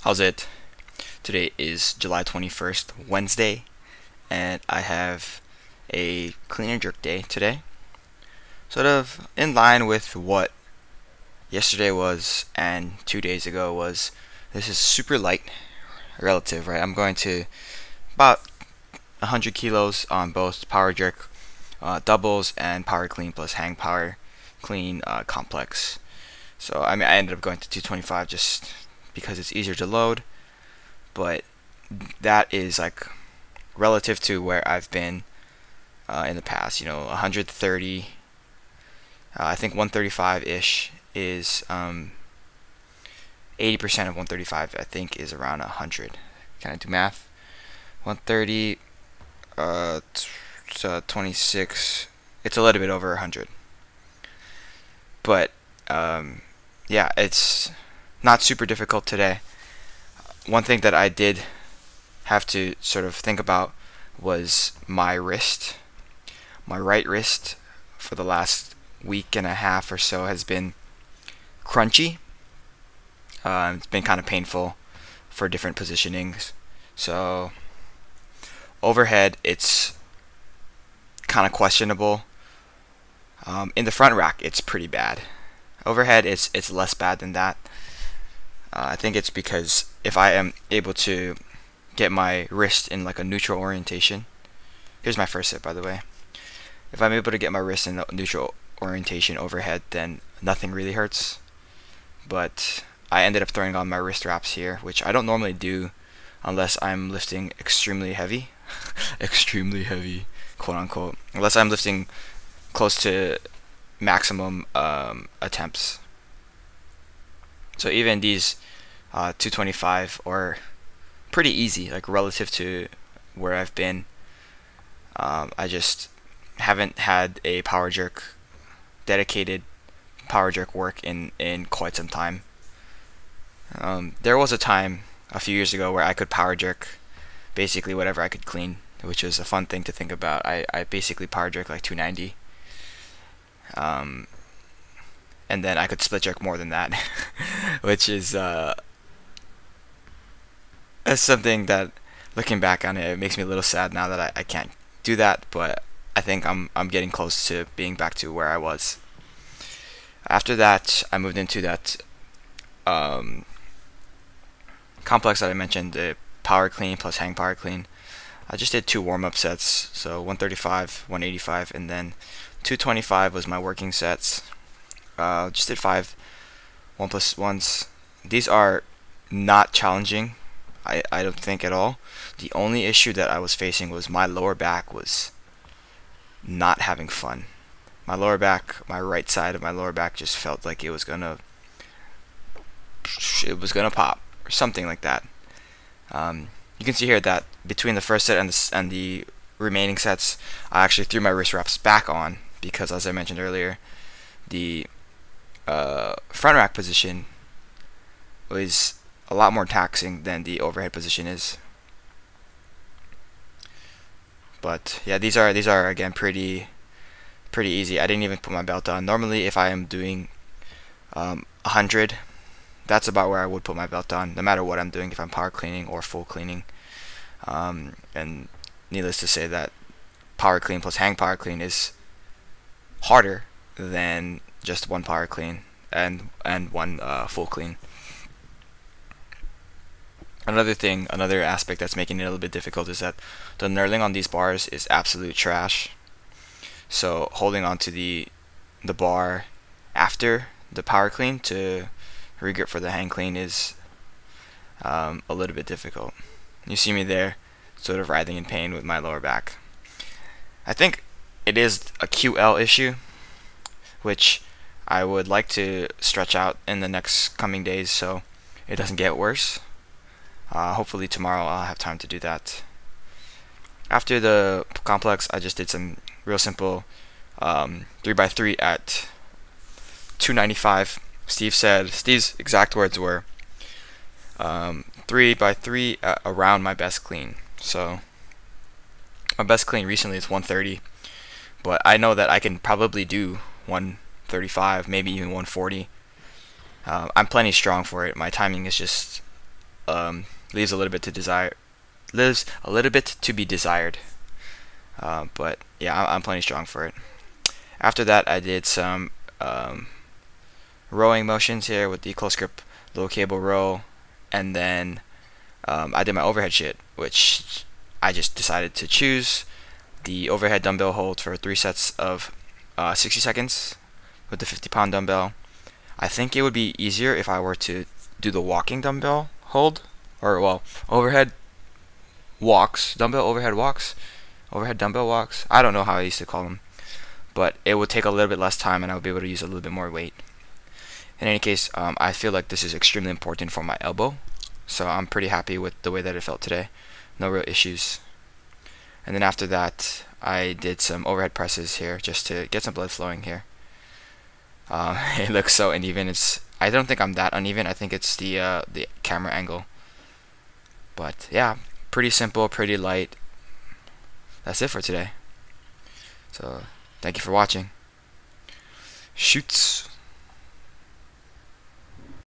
How's it? Today is July 21st, Wednesday, and I have a clean and jerk day today. Sort of in line with what yesterday was and 2 days ago was. This is super light relative, right? I'm going to about 100 kilos on both power jerk doubles and power clean plus hang power clean complex. So I ended up going to 225 just because it's easier to load, but that is like relative to where I've been in the past. 130. I think 135 ish is 80% of 135. I think is around 100. Can I do math? 130. So 26. It's a little bit over 100. But yeah, it's not super difficult today. One thing that I did have to sort of think about was my wrist. My right wrist for the last week and a half or so has been crunchy. It's been kind of painful for different positionings. So overhead, it's kind of questionable. In the front rack, it's pretty bad. Overhead, it's less bad than that. I think it's because if I am able to get my wrist in like a neutral orientation. Here's my first set, by the way. If I'm able to get my wrist in a neutral orientation overhead, then nothing really hurts. But I ended up throwing on my wrist wraps here, which I don't normally do unless I'm lifting extremely heavy. Extremely heavy, quote unquote. Unless I'm lifting close to maximum attempts. So even these 225 are pretty easy, like relative to where I've been. I just haven't had a dedicated power jerk work in quite some time. There was a time a few years ago where I could power jerk basically whatever I could clean, which was a fun thing to think about. I basically power jerk like 290. And then I could split jerk more than that, which is something that, looking back on it, it makes me a little sad now that I can't do that. But I think I'm getting close to being back to where I was. After that, I moved into that complex that I mentioned, the power clean plus hang power clean. I just did 2 warm-up sets, so 135, 185, and then 225 was my working sets. Just did 5 1+1s. These are not challenging, I don't think at all. The only issue that I was facing was my lower back was not having fun. My lower back, my right side of my lower back just felt like it was gonna pop or something like that. You can see here that between the first set and the remaining sets, I actually threw my wrist wraps back on because, as I mentioned earlier, the front rack position was a lot more taxing than the overhead position is. But yeah, these are again pretty easy. I didn't even put my belt on. Normally, if I am doing 100, that's about where I would put my belt on, no matter what I'm doing, if I'm power cleaning or full cleaning. And needless to say that power clean plus hang power clean is harder than just one power clean and one full clean. Another aspect that's making it a little bit difficult is that the knurling on these bars is absolute trash. So holding onto the bar after the power clean to regrip for the hang clean is a little bit difficult. You see me there, sort of writhing in pain with my lower back. I think it is a QL issue, which I would like to stretch out in the next coming days so it doesn't get worse. Hopefully tomorrow I'll have time to do that. After the complex, I just did some real simple 3x3 at 295. Steve's exact words were 3x3 around my best clean. So my best clean recently is 130, but I know that I can probably do 135, maybe even 140. I'm plenty strong for it. My timing is just leaves a little bit to be desired. But yeah, I'm plenty strong for it. After that, I did some rowing motions here with the close grip low cable row, and then I did my overhead shit, which I just decided to choose the overhead dumbbell hold for 3 sets of 60 seconds with the 50-pound dumbbell. I think it would be easier if I were to do the walking dumbbell hold, or well, overhead dumbbell walks. I don't know how I used to call them, but it would take a little bit less time and I would be able to use a little bit more weight. In any case, I feel like this is extremely important for my elbow, so I'm pretty happy with the way that it felt today. No real issues. And then after that, I did some overhead presses here just to get some blood flowing here. It looks so uneven. I don't think I'm that uneven. I think it's the camera angle. But yeah, pretty simple, pretty light. That's it for today. So thank you for watching. Shoots.